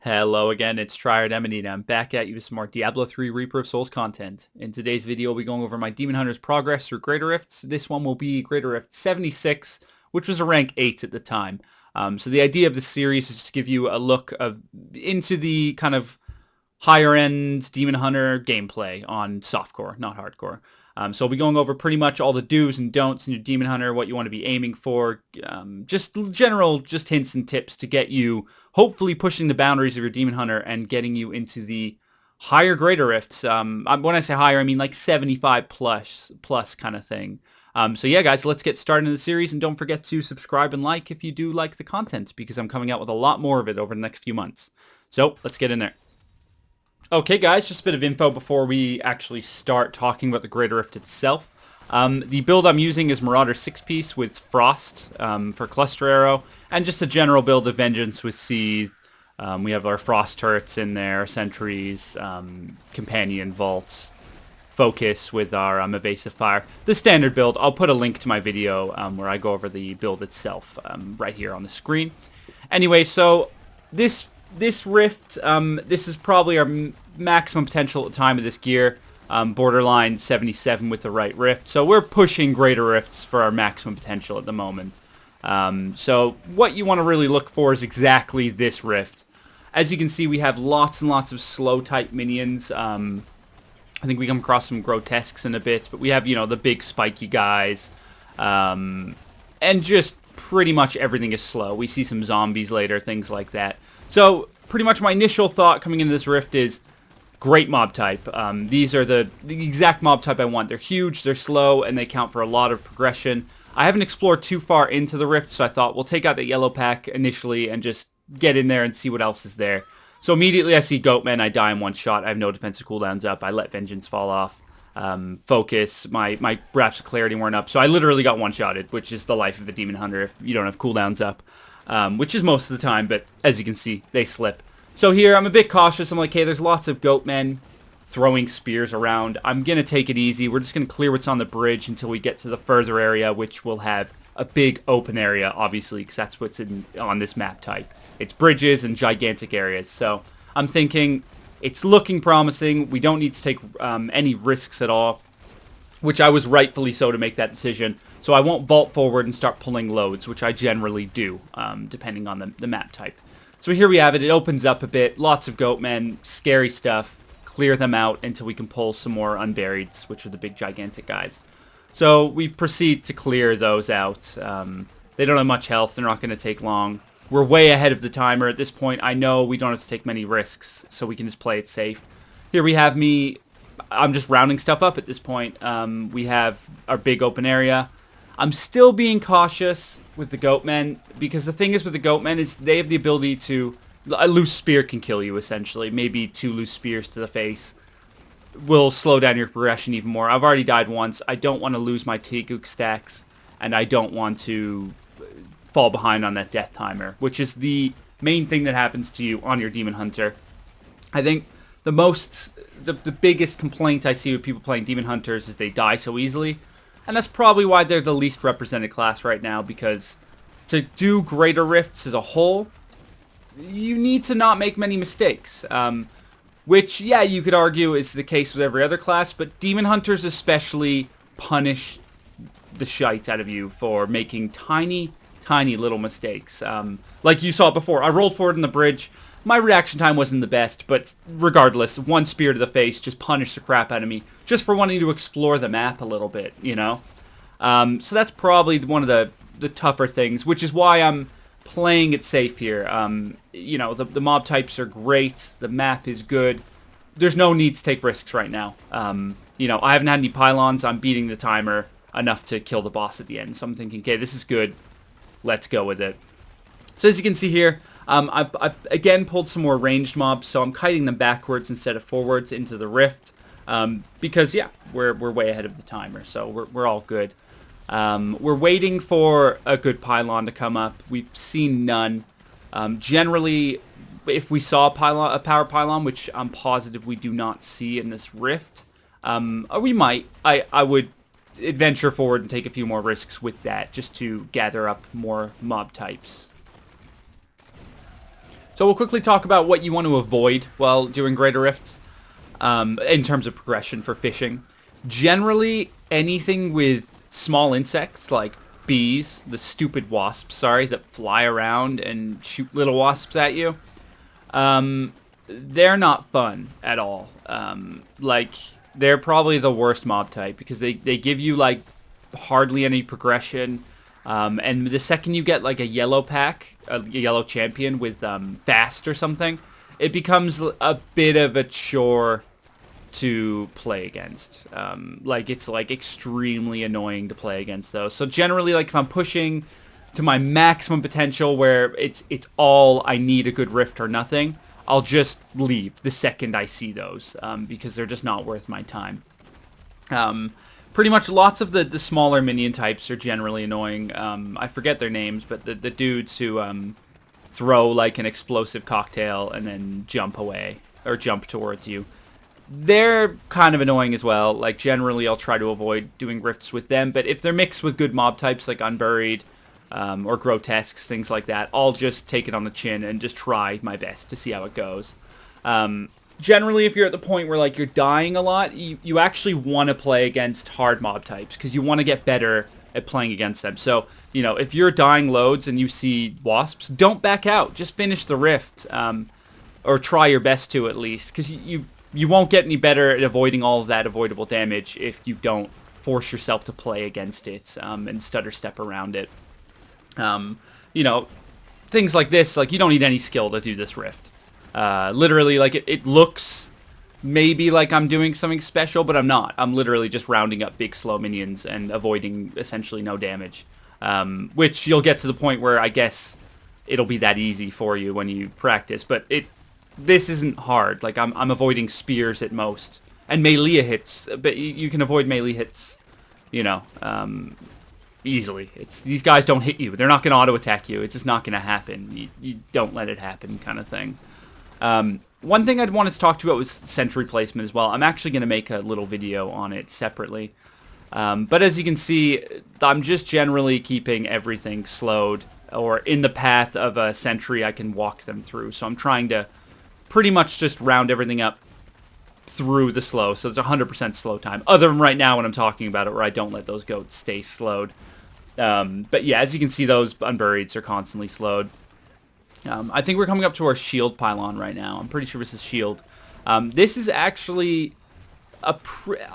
Hello again, it's TryHard and I'm back at you with some more Diablo 3 Reaper of Souls content. In today's video, we'll be going over my Demon Hunter's progress through Greater Rifts. This one will be Greater Rift 76, which was a rank 8 at the time. So the idea of this series is to give you a look into the kind of higher end Demon Hunter gameplay on softcore, not hardcore. So I'll be going over pretty much all the do's and don'ts in your Demon Hunter, what you want to be aiming for, just hints and tips to get you hopefully pushing the boundaries of your Demon Hunter and getting you into the higher Greater Rifts. When I say higher, I mean like 75 plus kind of thing. So yeah, guys, let's get started in the series, and don't forget to subscribe and like if you do like the content, because I'm coming out with a lot more of it over the next few months. So let's get in there. Okay, guys, just a bit of info before we actually start talking about the Greater Rift itself. The build I'm using is Marauder 6-piece with Frost for Cluster Arrow, and just a general build of Vengeance with Seethe. We have our Frost turrets in there, Sentries, Companion Vaults, Focus with our Evasive Fire. The standard build. I'll put a link to my video where I go over the build itself right here on the screen. Anyway, so this Rift, this is probably our maximum potential at the time of this gear. Borderline 77 with the right Rift. So we're pushing Greater Rifts for our maximum potential at the moment. So what you want to really look for is exactly this Rift. As you can see, we have lots and lots of slow type minions. I think we come across some grotesques in a bit, but we have, you know, the big spiky guys. And just pretty much everything is slow. We see some zombies later, things like that. So pretty much my initial thought coming into this Rift is great mob type. These are the exact mob type I want. They're huge, they're slow, and they count for a lot of progression. I haven't explored too far into the Rift, so I thought we'll take out the yellow pack initially and just get in there and see what else is there. So immediately I see Goatmen, I die in one shot. I have no defensive cooldowns up. I let Vengeance fall off. Focus, my Wraps of Clarity weren't up, so I literally got one-shotted, which is the life of a Demon Hunter if you don't have cooldowns up. Which is most of the time, but as you can see, they slip. So here, I'm a bit cautious. I'm like, hey, there's lots of Goatmen throwing spears around. I'm going to take it easy. We're just going to clear what's on the bridge until we get to the further area, which will have a big open area, obviously, because that's what's on this map type. It's bridges and gigantic areas. So I'm thinking it's looking promising. We don't need to take any risks at all, which I was rightfully so to make that decision. So I won't vault forward and start pulling loads, which I generally do, depending on the map type. So here we have it. It opens up a bit. Lots of Goatmen, scary stuff. Clear them out until we can pull some more Unburieds, which are the big gigantic guys. So we proceed to clear those out. They don't have much health. They're not going to take long. We're way ahead of the timer at this point. I know we don't have to take many risks, so we can just play it safe. Here we have me. I'm just rounding stuff up at this point. We have our big open area. I'm still being cautious with the Goatmen, because the thing is with the Goatmen is they have the ability to... A loose spear can kill you, essentially. Maybe 2 loose spears to the face will slow down your progression even more. I've already died once. I don't want to lose my Tegook stacks, and I don't want to fall behind on that death timer, which is the main thing that happens to you on your Demon Hunter. I think the biggest complaint I see with people playing Demon Hunters is they die so easily. And that's probably why they're the least represented class right now, because to do Greater Rifts as a whole, you need to not make many mistakes. Which, yeah, you could argue is the case with every other class, but Demon Hunters especially punish the shite out of you for making tiny little mistakes. Like you saw before, I rolled forward in the bridge. My reaction time wasn't the best, but regardless, one spear to the face just punished the crap out of me, just for wanting to explore the map a little bit, you know? So that's probably one of the tougher things, which is why I'm playing it safe here. You know, the mob types are great, the map is good. There's no need to take risks right now. You know, I haven't had any pylons, I'm beating the timer enough to kill the boss at the end, so I'm thinking, okay, this is good, let's go with it. So as you can see here, I've again pulled some more ranged mobs, so I'm kiting them backwards instead of forwards into the Rift, because yeah, we're way ahead of the timer, so we're all good. We're waiting for a good pylon to come up. We've seen none. Generally, if we saw a power pylon, which I'm positive we do not see in this Rift, or we might, I would adventure forward and take a few more risks with that, just to gather up more mob types. So we'll quickly talk about what you want to avoid while doing Greater Rifts in terms of progression for fishing. Generally, anything with small insects like bees, the stupid wasps, that fly around and shoot little wasps at you, they're not fun at all. Like, they're probably the worst mob type because they give you, like, hardly any progression. And the second you get, like, a yellow pack, a yellow champion with fast or something, it becomes a bit of a chore to play against. Like, it's, like, extremely annoying to play against those. So generally, like, if I'm pushing to my maximum potential where it's all I need a good rift or nothing, I'll just leave the second I see those, because they're just not worth my time. Pretty much lots of the smaller minion types are generally annoying. I forget their names, but the dudes who throw like an explosive cocktail and then jump away or jump towards you, they're kind of annoying as well. Like, generally I'll try to avoid doing rifts with them, but if they're mixed with good mob types like Unburied or Grotesques, things like that, I'll just take it on the chin and just try my best to see how it goes. Generally, if you're at the point where, like, you're dying a lot, you actually want to play against hard mob types because you want to get better at playing against them. So, you know, if you're dying loads and you see wasps, don't back out. Just finish the rift, or try your best to at least, because you won't get any better at avoiding all of that avoidable damage if you don't force yourself to play against it and stutter step around it. You know, things like this, like, you don't need any skill to do this rift. Literally, like, it looks maybe like I'm doing something special, but I'm not. I'm literally just rounding up big slow minions and avoiding essentially no damage. Which you'll get to the point where I guess it'll be that easy for you when you practice, but this isn't hard. Like, I'm avoiding spears at most. And melee hits, but you can avoid melee hits, you know, easily. These guys don't hit you. They're not going to auto-attack you. It's just not going to happen. You don't let it happen, kind of thing. One thing I'd wanted to talk to you about was sentry placement as well. I'm actually going to make a little video on it separately. But as you can see, I'm just generally keeping everything slowed, or in the path of a sentry I can walk them through. So I'm trying to pretty much just round everything up through the slow, so it's 100% slow time. Other than right now when I'm talking about it, where I don't let those goats stay slowed. But yeah, as you can see, those Unburieds are constantly slowed. I think we're coming up to our shield pylon right now. I'm pretty sure this is shield. This is actually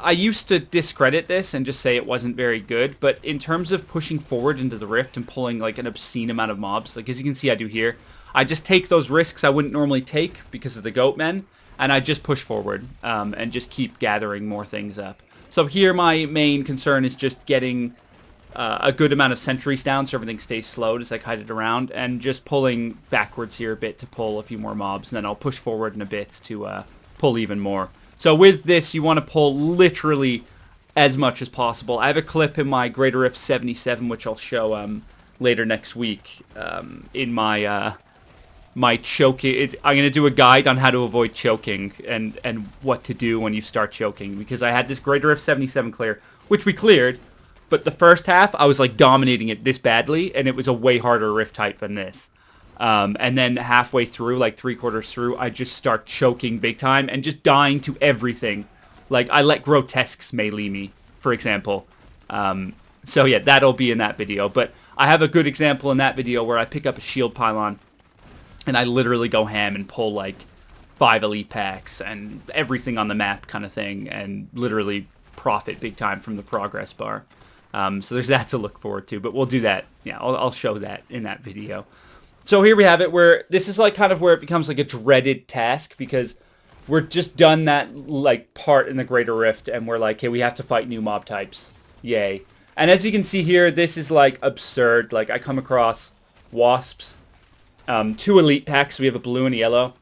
I used to discredit this and just say it wasn't very good, but in terms of pushing forward into the rift and pulling like an obscene amount of mobs, like as you can see I do here, I just take those risks I wouldn't normally take because of the goat men, and I just push forward and just keep gathering more things up. So here my main concern is just getting a good amount of sentries down so everything stays slowed as I kite it around, and just pulling backwards here a bit to pull a few more mobs, and then I'll push forward in a bit to pull even more. So with this, you want to pull literally as much as possible. I have a clip in my Greater Rift 77, which I'll show later next week in my my choking. I'm going to do a guide on how to avoid choking and what to do when you start choking, because I had this Greater Rift 77 clear, which we cleared. But the first half, I was like dominating it this badly, and it was a way harder rift type than this. And then halfway through, like 3/4 through, I just start choking big time and just dying to everything. Like, I let Grotesques melee me, for example. So yeah, that'll be in that video. But I have a good example in that video where I pick up a shield pylon, and I literally go ham and pull like 5 elite packs and everything on the map kind of thing, and literally profit big time from the progress bar. So there's that to look forward to, but we'll do that. Yeah, I'll show that in that video. So here we have it, where this is like kind of where it becomes like a dreaded task, because we're just done that like part in the Greater Rift, and we're like, okay, we have to fight new mob types. Yay. And as you can see here, this is like absurd. Like, I come across wasps, 2 elite packs. We have a blue and a yellow.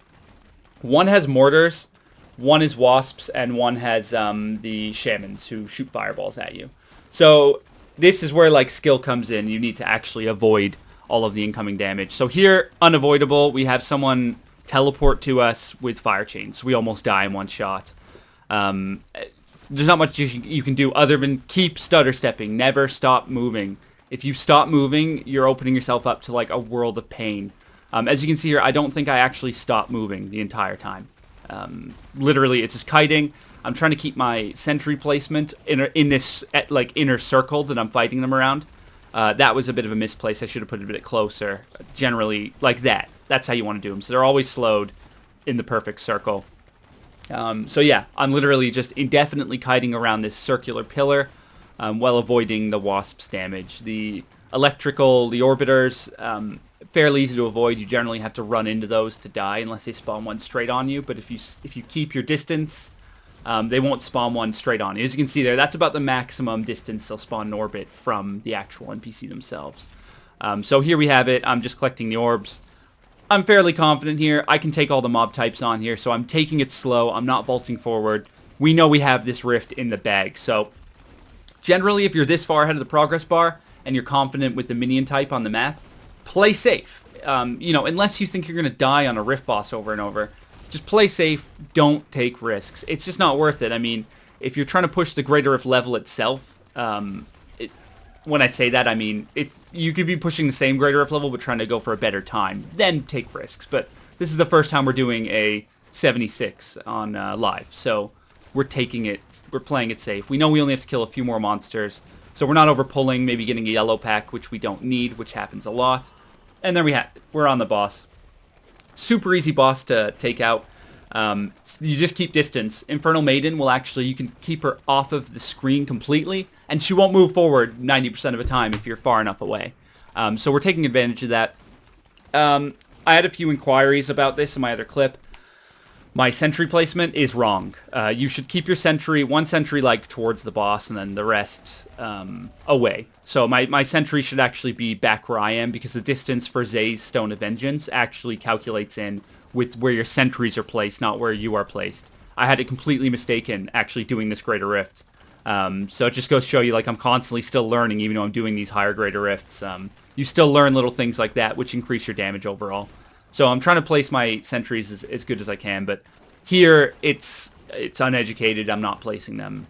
One has mortars, one is wasps, and one has the shamans who shoot fireballs at you. So this is where like skill comes in. You need to actually avoid all of the incoming damage. So here, unavoidable, we have someone teleport to us with fire chains. We almost die in one shot. There's not much you can do other than keep stutter stepping. Never stop moving. If you stop moving, you're opening yourself up to like a world of pain. As you can see here, I don't think I actually stopped moving the entire time. Literally, it's just kiting. I'm trying to keep my sentry placement in this like inner circle that I'm fighting them around. That was a bit of a misplace. I should have put it a bit closer. Generally, like that. That's how you want to do them. So they're always slowed in the perfect circle. So yeah, I'm literally just indefinitely kiting around this circular pillar while avoiding the wasps' damage. The electrical, the orbiters, fairly easy to avoid. You generally have to run into those to die unless they spawn one straight on you. But if you keep your distance, they won't spawn one straight on you. As you can see there, that's about the maximum distance they'll spawn in orbit from the actual NPC themselves. So here we have it. I'm just collecting the orbs. I'm fairly confident here. I can take all the mob types on here, so I'm taking it slow. I'm not vaulting forward. We know we have this rift in the bag, so generally if you're this far ahead of the progress bar and you're confident with the minion type on the map, play safe. You know, unless you think you're going to die on a rift boss over and over, just play safe. Don't take risks. It's just not worth it. I mean, if you're trying to push the greater rift level itself, when I say that, I mean, if you could be pushing the same greater rift level but trying to go for a better time, then take risks. But this is the first time we're doing a 76 on live, so we're taking it, we're playing it safe. We know we only have to kill a few more monsters, so we're not over pulling, maybe getting a yellow pack, which we don't need, which happens a lot. And then we're on the boss. Super easy boss to take out. You just keep distance. Infernal Maiden will actually, you can keep her off of the screen completely, and she won't move forward 90% of the time if you're far enough away. So we're taking advantage of that. I had a few inquiries about this in my other clip. My sentry placement is wrong. You should keep your sentry, one sentry like towards the boss and then the rest away. So my sentry should actually be back where I am because the distance for Zay's Stone of Vengeance actually calculates in with where your sentries are placed, not where you are placed. I had it completely mistaken actually doing this Greater Rift. So it just goes to show you, like, I'm constantly still learning even though I'm doing these higher Greater Rifts. You still learn little things like that which increase your damage overall. So I'm trying to place my sentries as good as I can, but here it's uneducated. I'm not placing them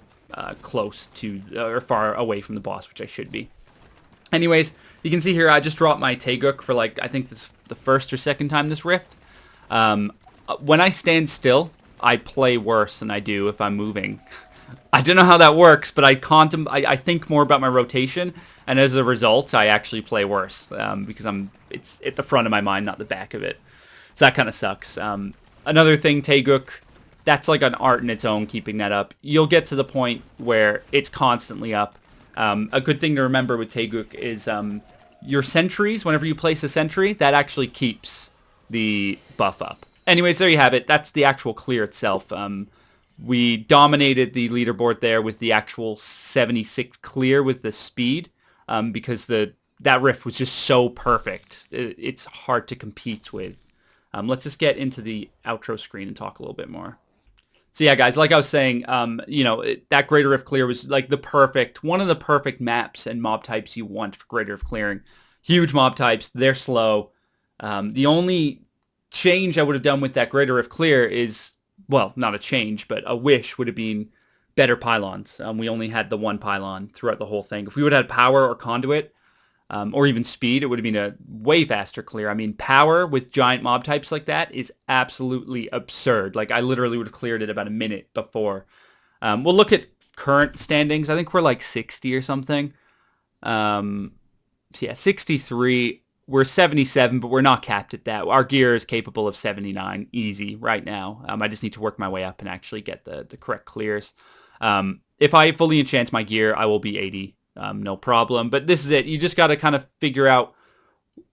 close to or far away from the boss, which I should be. Anyways, you can see here I just dropped my Taeguk for, like, I think this the first or second time this Rift. When I stand still, I play worse than I do if I'm moving. I don't know how that works, but I think more about my rotation, and as a result, I actually play worse because it's at the front of my mind, not the back of it. So that kind of sucks. Another thing, Taeguk, that's like an art in its own, keeping that up. You'll get to the point where it's constantly up. A good thing to remember with Taeguk is your sentries, whenever you place a sentry, that actually keeps the buff up. Anyways, there you have it. That's the actual clear itself. We dominated the leaderboard there with the actual 76 clear with the speed because that rift was just so perfect. It's hard to compete with. Let's just get into the outro screen and talk a little bit more. So yeah, guys, like I was saying, you know, that Greater Rift clear was like one of the perfect maps and mob types you want for Greater Rift clearing. Huge mob types, they're slow. The only change I would have done with that Greater Rift clear is, well, not a change, but a wish would have been better pylons. We only had the one pylon throughout the whole thing. If we would have had power or conduit, or even speed, it would have been a way faster clear. I mean, power with giant mob types like that is absolutely absurd. Like, I literally would have cleared it about a minute before. We'll look at current standings. I think we're like 60 or something. So yeah, 63. We're 77, but we're not capped at that. Our gear is capable of 79 easy right now. I just need to work my way up and actually get the correct clears. If I fully enchant my gear, I will be 80. No problem. But this is it. You just got to kind of figure out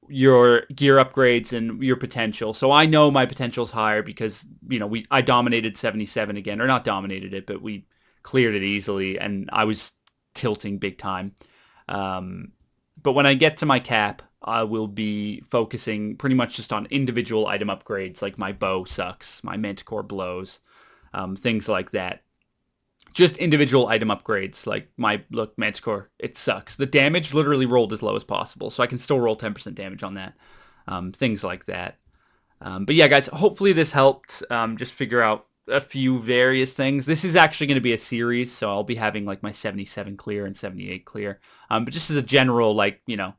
your gear upgrades and your potential. So I know my potential is higher because, you know, I dominated 77 again. Or not dominated it, but we cleared it easily. And I was tilting big time. But when I get to my cap, I will be focusing pretty much just on individual item upgrades, like my bow sucks, my manticore blows, things like that. Just individual item upgrades, like look, manticore, it sucks. The damage literally rolled as low as possible, so I can still roll 10% damage on that. Things like that. But yeah, guys, hopefully this helped just figure out a few various things. This is actually going to be a series, so I'll be having like my 77 clear and 78 clear. But just as a general, like, you know,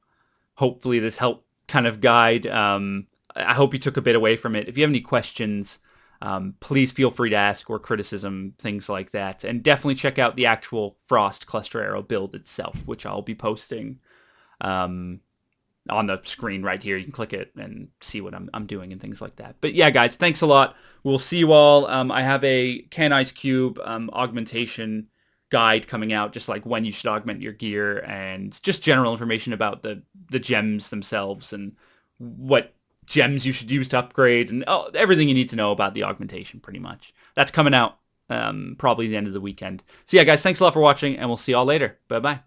hopefully this helped kind of guide. I hope you took a bit away from it. If you have any questions, please feel free to ask, or criticism, things like that. And definitely check out the actual Frost cluster arrow build itself, which I'll be posting on the screen right here. You can click it and see what I'm doing and things like that. But yeah, guys, thanks a lot. We'll see you all. I have a Can Ice Cube augmentation guide coming out, just like when you should augment your gear, and just general information about the gems themselves and what gems you should use to upgrade, and everything you need to know about the augmentation, pretty much. That's coming out probably the end of the weekend. So yeah, guys, thanks a lot for watching, and we'll see y'all later. Bye-bye.